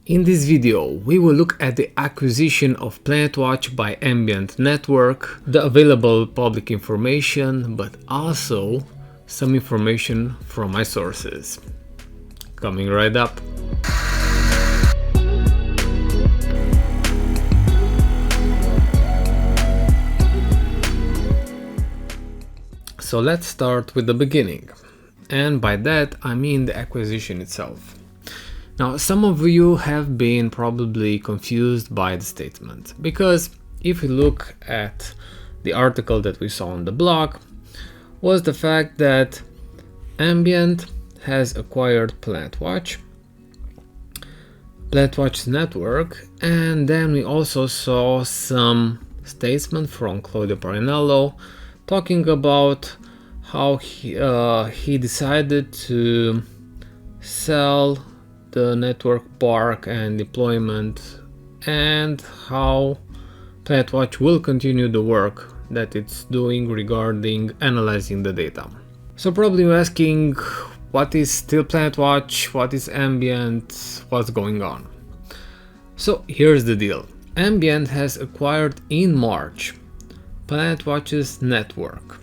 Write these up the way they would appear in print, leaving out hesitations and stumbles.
In this video, we will look at the acquisition of PlanetWatch by Ambient Network, the available public information, but also some information from my sources. Coming right up. So let's start with the beginning, and by that I mean the acquisition itself. Now, some of you have been probably confused by the statement, because if you look at the article that we saw on the blog, was the fact that Ambient has acquired PlanetWatch's network, and then we also saw some statement from Claudio Parinello talking about how he decided to sell the network park and deployment, and how PlanetWatch will continue the work that it's doing regarding analyzing the data. So probably you're asking, what is still PlanetWatch, what is Ambient, what's going on? So here's the deal. Ambient has acquired in March PlanetWatch's network.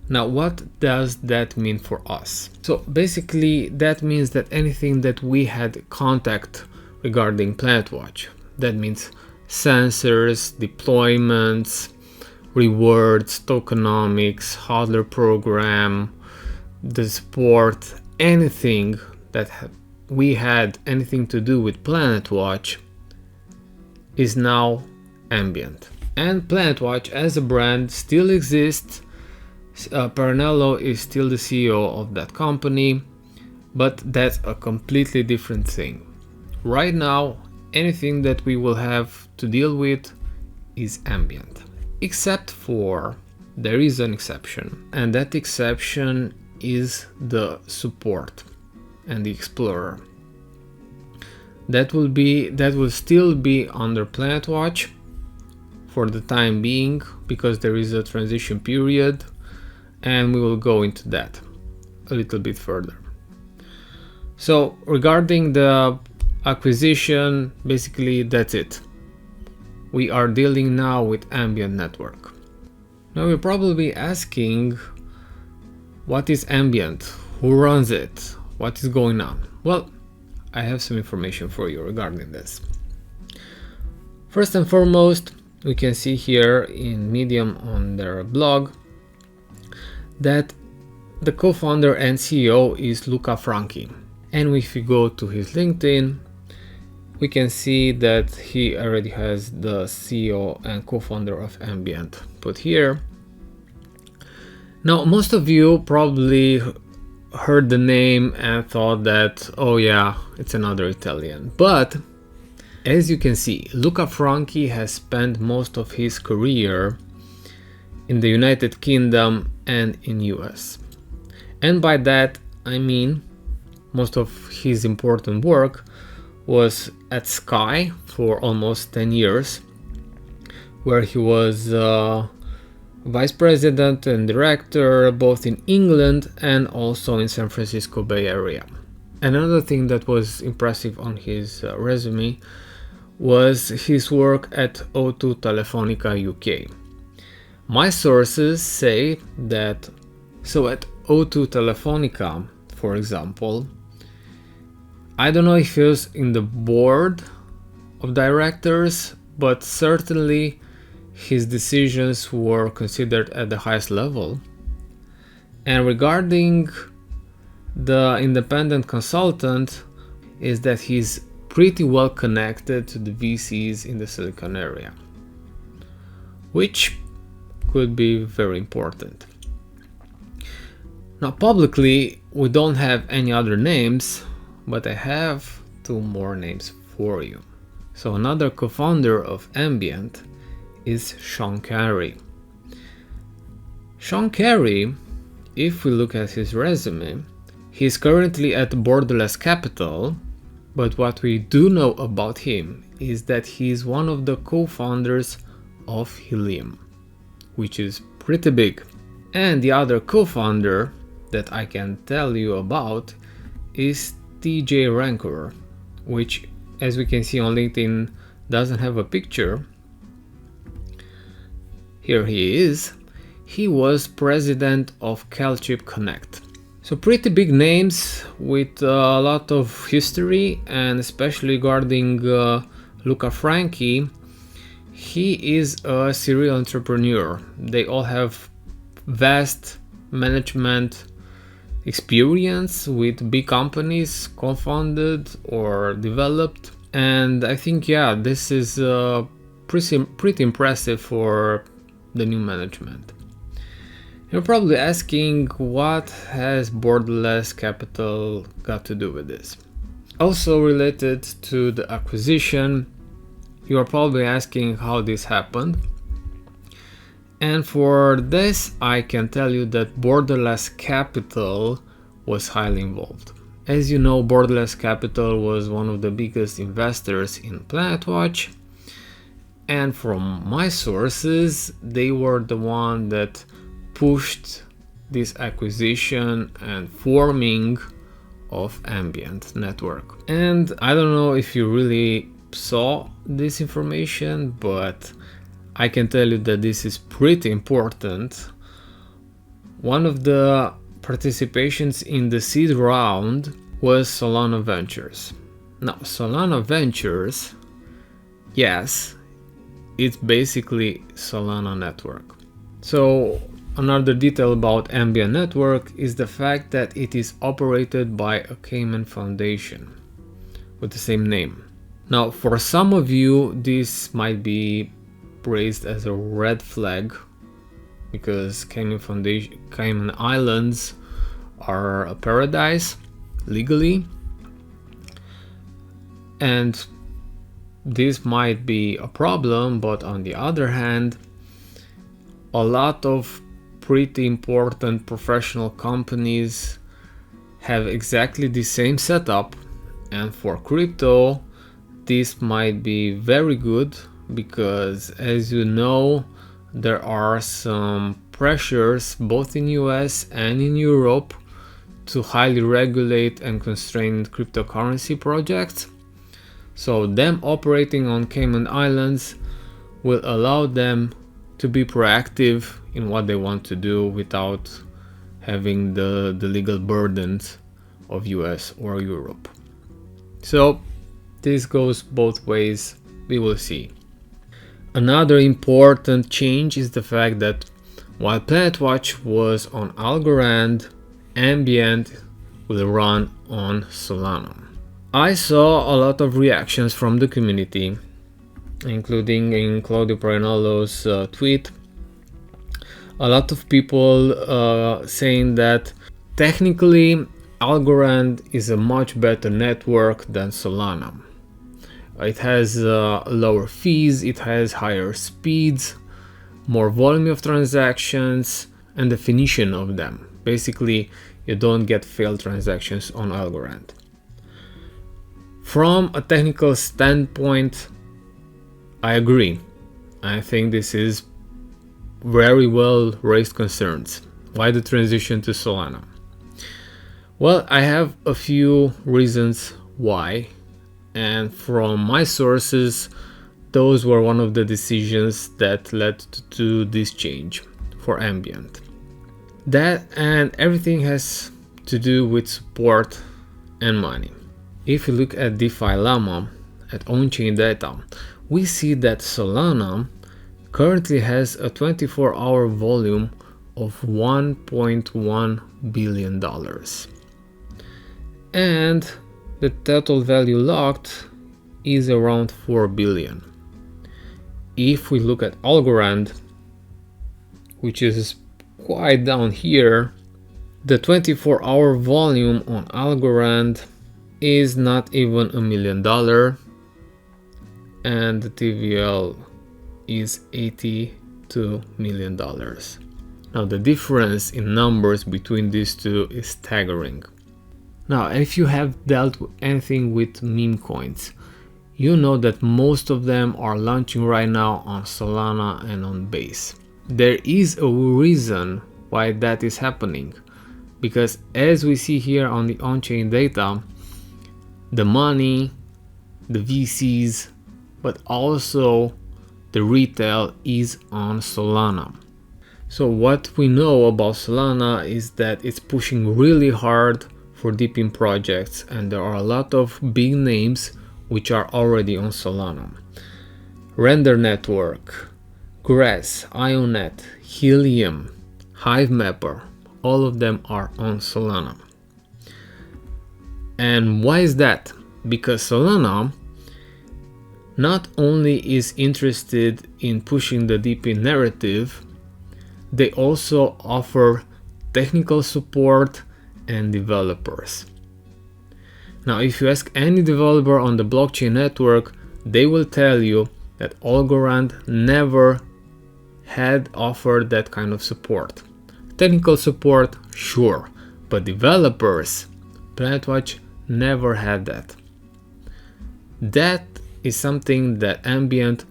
Now, what does that mean for us? So basically that means that anything that we had contact regarding PlanetWatch, that means sensors, deployments, rewards, tokenomics, hodler program, the support, anything that we had anything to do with PlanetWatch is now Ambient. And PlanetWatch as a brand still exists. Parinello is still the CEO of that company, but that's a completely different thing. Right now, anything that we will have to deal with is Ambient. Except for, there is an exception, and that exception is the support and the Explorer. That will still be under PlanetWatch for the time being, because there is a transition period, and we will go into that a little bit further. So regarding the acquisition, basically that's it. We are dealing now with Ambient Network. Now you're probably asking, what is Ambient? Who runs it? What is going on? Well, I have some information for you regarding this. First and foremost, we can see here in Medium on their blog that the co-founder and CEO is Luca Franchi. And if we go to his LinkedIn, we can see that he already has the CEO and co-founder of Ambient put here. Now, most of you probably heard the name and thought that, oh yeah, it's another Italian. But as you can see, Luca Franchi has spent most of his career in the United Kingdom and in US. And by that I mean most of his important work was at Sky for almost 10 years, where he was vice president and director both in England and also in San Francisco Bay Area. Another thing that was impressive on his resume was his work at O2 Telefonica UK. My sources say that, so at O2 Telefonica, for example, I don't know if he was in the board of directors, but certainly his decisions were considered at the highest level. And regarding the independent consultant, is that he's pretty well connected to the VCs in the Silicon area, which could be very important. Now, publicly, we don't have any other names, but I have two more names for you. So another co-founder of Ambient is Sean Carey. Sean Carey, if we look at his resume, he's currently at Borderless Capital, but what we do know about him is that he's one of the co-founders of Helium, which is pretty big. And the other co-founder that I can tell you about is TJ Rancor, which, as we can see on LinkedIn, doesn't have a picture. Here he is. He was president of Calchip Connect. So pretty big names with a lot of history, and especially regarding Luca Franchi, he is a serial entrepreneur. They all have vast management experience with big companies co-founded or developed, and I think, yeah, this is pretty impressive for the new management. You're probably asking, what has borderless capital got to do with this? Also related to the acquisition, you are probably asking how this happened. And for this, I can tell you that borderless capital was highly involved. As you know, borderless capital was one of the biggest investors in PlanetWatch. And from my sources, they were the one that pushed this acquisition and forming of Ambient Network. And I don't know if you really saw this information, but I can tell you that this is pretty important. One of the participations in the seed round was Solana Ventures. Now, Solana Ventures, yes, it's basically Solana Network. So another detail about Ambient Network is the fact that it is operated by a Cayman Foundation with the same name. Now, for some of you, this might be raised as a red flag because Cayman Islands are a paradise legally, and this might be a problem. But on the other hand, a lot of pretty important professional companies have exactly the same setup, and for crypto this might be very good because, as you know, there are some pressures both in US and in Europe to highly regulate and constrain cryptocurrency projects. So them operating on Cayman Islands will allow them to be proactive in what they want to do without having the legal burdens of US or Europe. So this goes both ways, we will see. Another important change is the fact that while PlanetWatch was on Algorand, Ambient will run on Solana. I saw a lot of reactions from the community, including in Claudio Parinolo's tweet. A lot of people saying that technically Algorand is a much better network than Solana. It has lower fees, it has higher speeds, more volume of transactions, and definition of them. Basically, you don't get failed transactions on Algorand. From a technical standpoint, I agree. I think this is very well raised concerns. Why the transition to Solana? Well, I have a few reasons why, and from my sources, those were one of the decisions that led to this change for Ambient. That and everything has to do with support and money. If you look at DeFi Llama, at on-chain data, we see that Solana currently has a 24-hour volume of $1.1 billion. And the total value locked is around 4 billion. If we look at Algorand, which is quite down here, the 24-hour volume on Algorand is not even $1 million, and the TVL is $82 million. Now the difference in numbers between these two is staggering. Now, if you have dealt with anything with meme coins, you know that most of them are launching right now on Solana and on Base. There is a reason why that is happening, because as we see here on the on-chain data, the money the VCs, but also the retail is on Solana. So what we know about Solana is that it's pushing really hard for depin projects, and there are a lot of big names which are already on Solana. Render Network, Grass, IONET, Helium, HiveMapper, all of them are on Solana. And why is that? Because Solana not only is interested in pushing the depin narrative, they also offer technical support and developers. Now, if you ask any developer on the blockchain network, they will tell you that Algorand never had offered that kind of support. Technical support, sure, but developers, PlanetWatch never had that. That is something that Ambient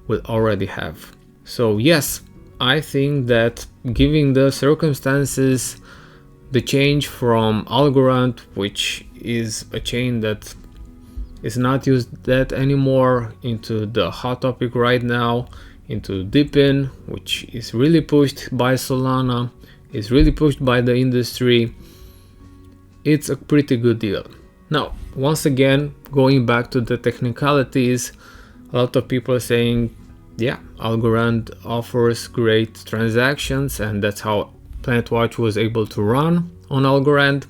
will already have. So yes, I think that given the circumstances, the change from Algorand, which is a chain that is not used that anymore, into the hot topic right now, into depin, which is really pushed by Solana, is really pushed by the industry, it's a pretty good deal. Now, once again, going back to the technicalities, a lot of people are saying, yeah, Algorand offers great transactions, and that's how PlanetWatch was able to run on Algorand.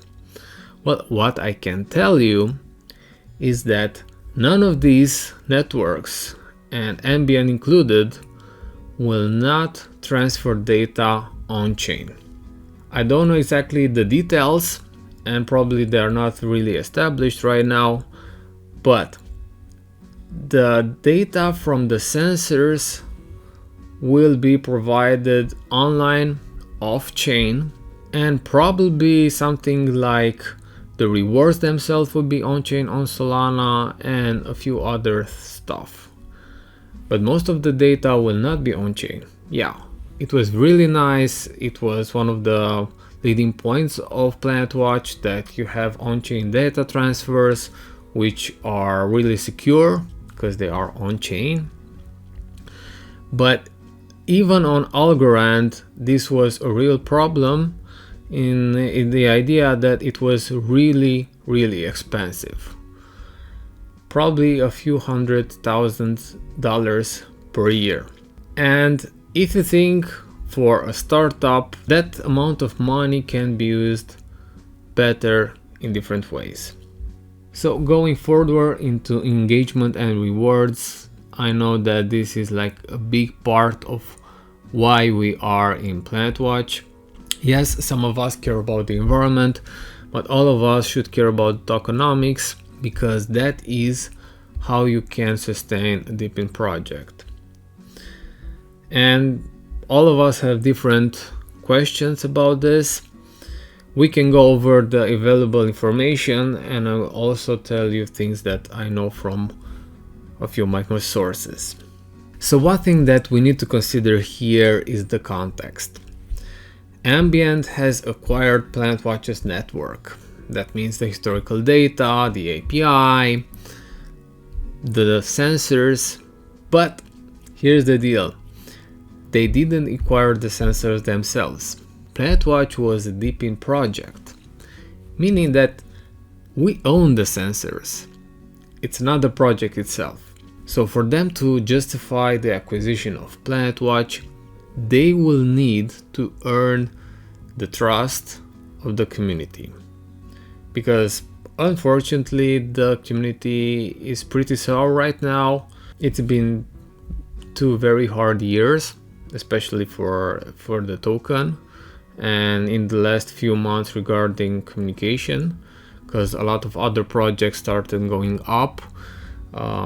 Well, what I can tell you is that none of these networks, and Ambient included, will not transfer data on-chain. I don't know exactly the details, and probably they are not really established right now, but the data from the sensors will be provided online, off-chain, and probably something like the rewards themselves will be on-chain on Solana and a few other stuff. But most of the data will not be on-chain. Yeah, it was really nice. It was one of the leading points of PlanetWatch that you have on-chain data transfers, which are really secure because they are on-chain. But even on Algorand, this was a real problem in the idea that it was really expensive. Probably a few $100,000 per year. And if you think for a startup, that amount of money can be used better in different ways. So going forward into engagement and rewards, I know that this is like a big part of why we are in PlanetWatch. Yes, some of us care about the environment, but all of us should care about tokenomics, because that is how you can sustain a depin project. And all of us have different questions about this. We can go over the available information, and I'll also tell you things that I know from a few of my sources. So one thing that we need to consider here is the context. Ambient has acquired PlanetWatch's network. That means the historical data, the API, the sensors, but here's the deal. They didn't acquire the sensors themselves. PlanetWatch was a depin project, meaning that we own the sensors. It's not the project itself. So for them to justify the acquisition of PlanetWatch, they will need to earn the trust of the community. Because unfortunately, the community is pretty sour right now. It's been 2 very hard years, especially for the token, and in the last few months regarding communication, because a lot of other projects started going up,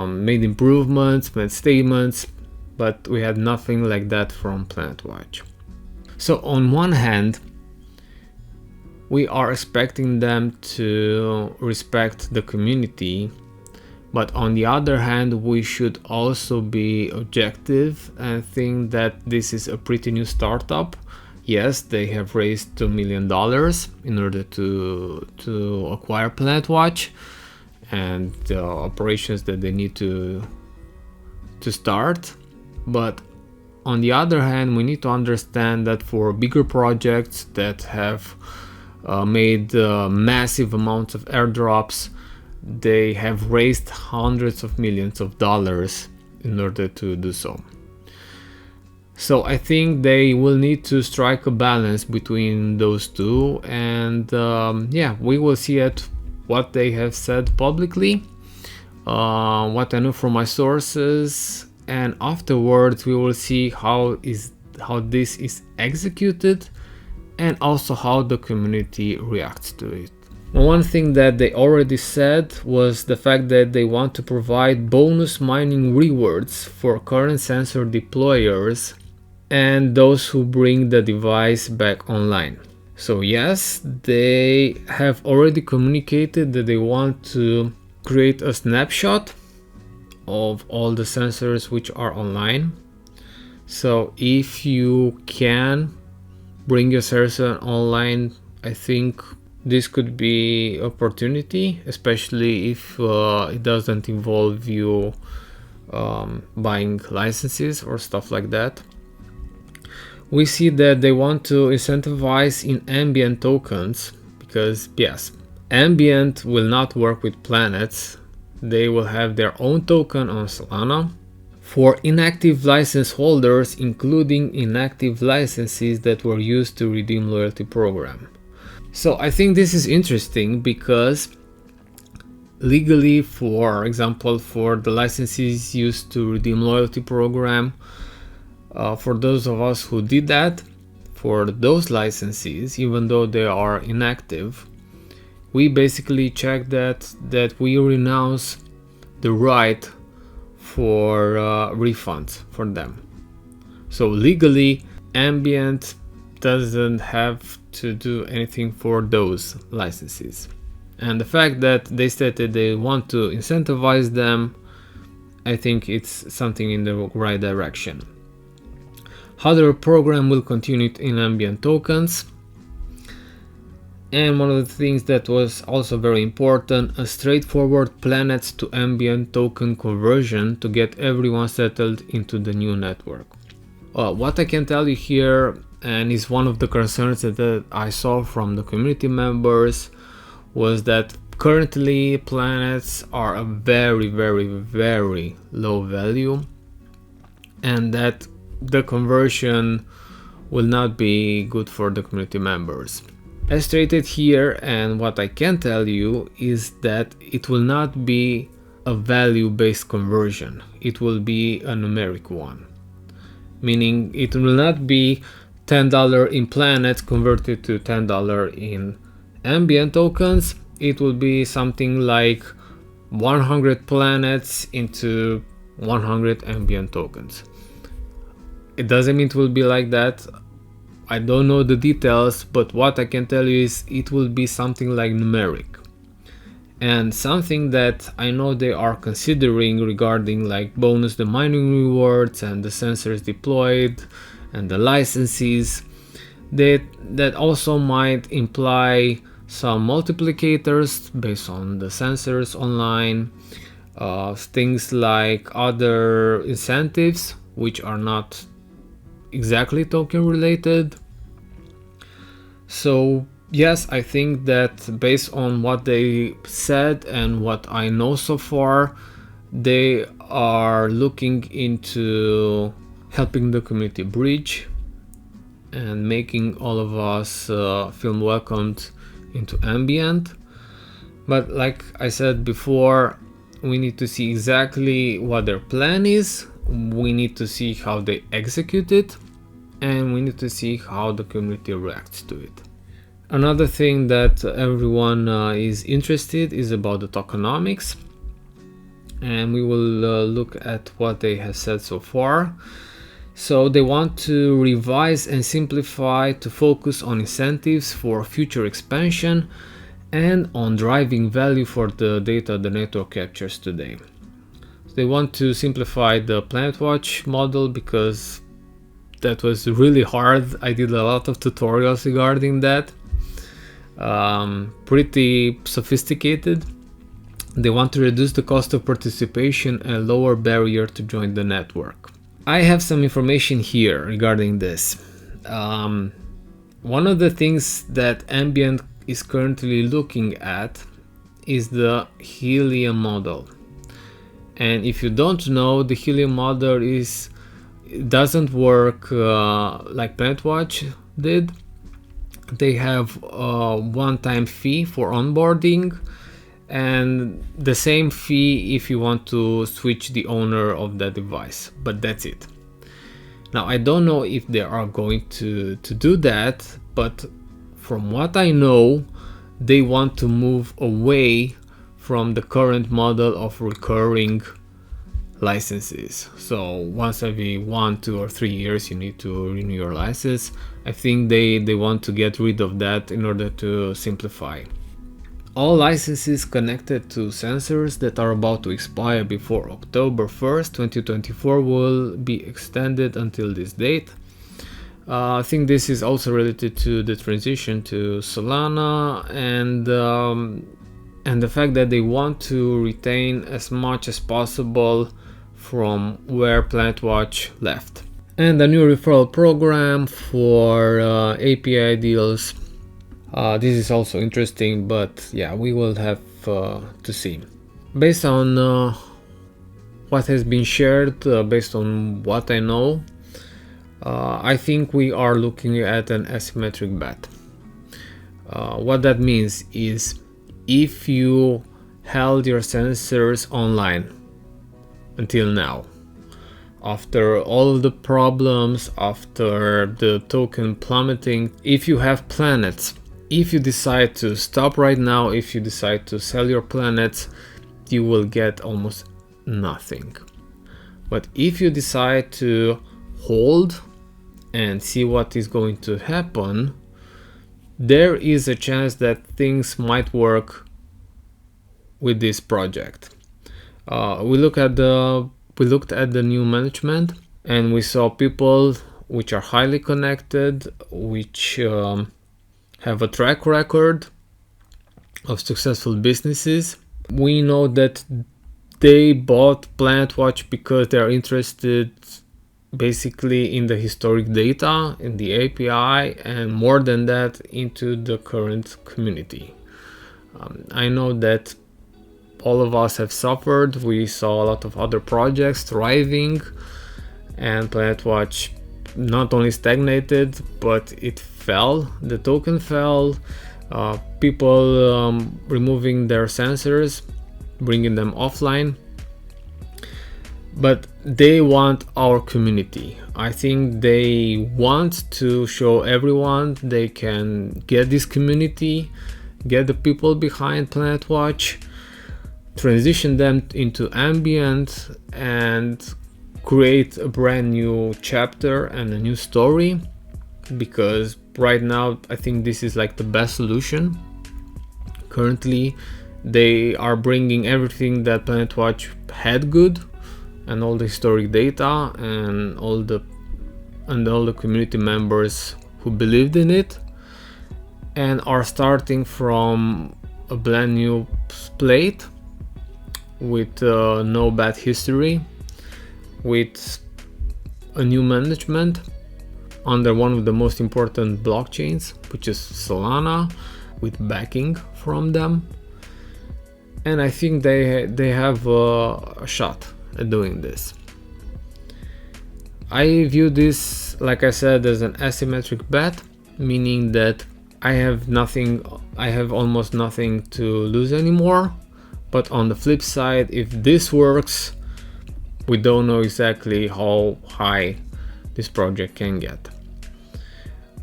made improvements, made statements, but we had nothing like that from PlanetWatch. So on one hand, we are expecting them to respect the community, but on the other hand, we should also be objective and think that this is a pretty new startup. Yes, they have raised $2 million in order to acquire PlanetWatch, and the operations that they need to start. But on the other hand, we need to understand that for bigger projects that have made massive amounts of airdrops, they have raised hundreds of millions of dollars in order to do so. So I think they will need to strike a balance between those two, and yeah, we will see it what they have said publicly, what I know from my sources, and afterwards we will see how this is executed, and also how the community reacts to it. One thing that they already said was the fact that they want to provide bonus mining rewards for current sensor deployers and those who bring the device back online. So yes, they have already communicated that they want to create a snapshot of all the sensors which are online. So if you can bring your sensor online, I think this could be opportunity, especially if it doesn't involve you buying licenses or stuff like that. We see that they want to incentivize in Ambient tokens, because yes, Ambient will not work with planets. They will have their own token on Solana for inactive license holders, including inactive licenses that were used to redeem loyalty program. So I think this is interesting because legally, for example, for the licenses used to redeem loyalty program, for those of us who did that, for those licenses, even though they are inactive, we basically check that we renounce the right for refunds for them. So legally, Ambient doesn't have to do anything for those licenses. And the fact that they stated they want to incentivize them, I think it's something in the right direction. How the program will continue in Ambient tokens. And one of the things that was also very important, a straightforward planets to Ambient token conversion to get everyone settled into the new network. What I can tell you here, and is one of the concerns that I saw from the community members, was that currently planets are a very, very, very low value, and that the conversion will not be good for the community members. As stated here, and what I can tell you is that it will not be a value-based conversion, it will be a numeric one. Meaning it will not be $10 in planets converted to $10 in Ambient tokens. It will be something like 100 planets into 100 Ambient tokens. It doesn't mean it will be like that. I don't know the details, but what I can tell you is it will be something like numeric. And something that I know they are considering regarding like bonus the mining rewards and the sensors deployed and the licenses, that also might imply some multiplicators based on the sensors online, things like other incentives which are not exactly token related. So yes, I think that based on what they said and what I know so far, they are looking into helping the community bridge and making all of us feel welcomed into Ambient. But like I said before, we need to see exactly what their plan is. We need to see how they execute it, and we need to see how the community reacts to it. Another thing that everyone is interested is about the tokenomics, and we will look at what they have said so far. So they want to revise and simplify to focus on incentives for future expansion and on driving value for the data the network captures today. They want to simplify the PlanetWatch model because that was really hard. I did a lot of tutorials regarding that. Pretty sophisticated. They want to reduce the cost of participation and lower barrier to join the network. I have some information here regarding this. One of the things that Ambient is currently looking at is the helium model. And if you don't know, the helium model doesn't work like PlanetWatch did. They have a one-time fee for onboarding and the same fee if you want to switch the owner of the device, but that's it. Now I don't know if they are going to do that, but from what I know, they want to move away from the current model of recurring licenses. So once every 1, 2 or 3 years you need to renew your license. I think they want to get rid of that in order to simplify. All licenses connected to sensors that are about to expire before October 1st, 2024 will be extended until this date. I think this is also related to the transition to Solana and the fact that they want to retain as much as possible from where PlanetWatch left. And a new referral program for API deals. This is also interesting, but yeah, we will have to see. Based on what has been shared, based on what I know, I think we are looking at an asymmetric bet. What that means is if you held your sensors online until now, after all of the problems, after the token plummeting, if you have planets, if you decide to stop right now, if you decide to sell your planets, you will get almost nothing. But if you decide to hold and see what is going to happen, there is a chance that things might work with this project. We looked at the new management and we saw people which are highly connected, which have a track record of successful businesses. We know that they bought PlanetWatch because they're interested basically in the historic data, in the API, and more than that, into the current community. I know that all of us have suffered. We saw a lot of other projects thriving, and PlanetWatch not only stagnated, but it fell. The token fell. People removing their sensors, bringing them offline. But they want our community. I think they want to show everyone they can get this community, get the people behind PlanetWatch, transition them into Ambient, and create a brand new chapter and a new story. Because right now I think this is like the best solution. Currently they are bringing everything that PlanetWatch had good, and all the historic data and all the community members who believed in it, and are starting from a brand new slate with no bad history, with a new management under one of the most important blockchains, which is Solana, with backing from them. And I think they have a shot at doing this. I view this, like I said, as an asymmetric bet, meaning that I have almost nothing to lose anymore. But on the flip side, if this works, we don't know exactly how high this project can get.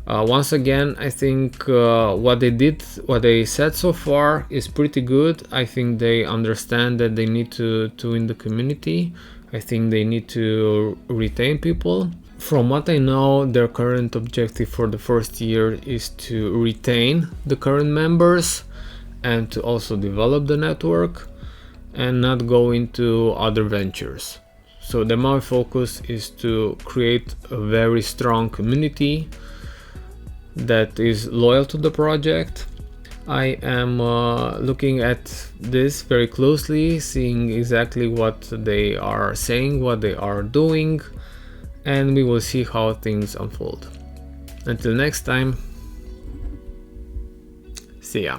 Once again, I think what they said so far is pretty good. I think they understand that they need to win the community. I think they need to retain people. From what I know, their current objective for the first year is to retain the current members and to also develop the network and not go into other ventures. So the main focus is to create a very strong community that is loyal to the project, I am looking at this very closely, seeing exactly what they are saying, what they are doing, and we will see how things unfold. Until next time, see ya.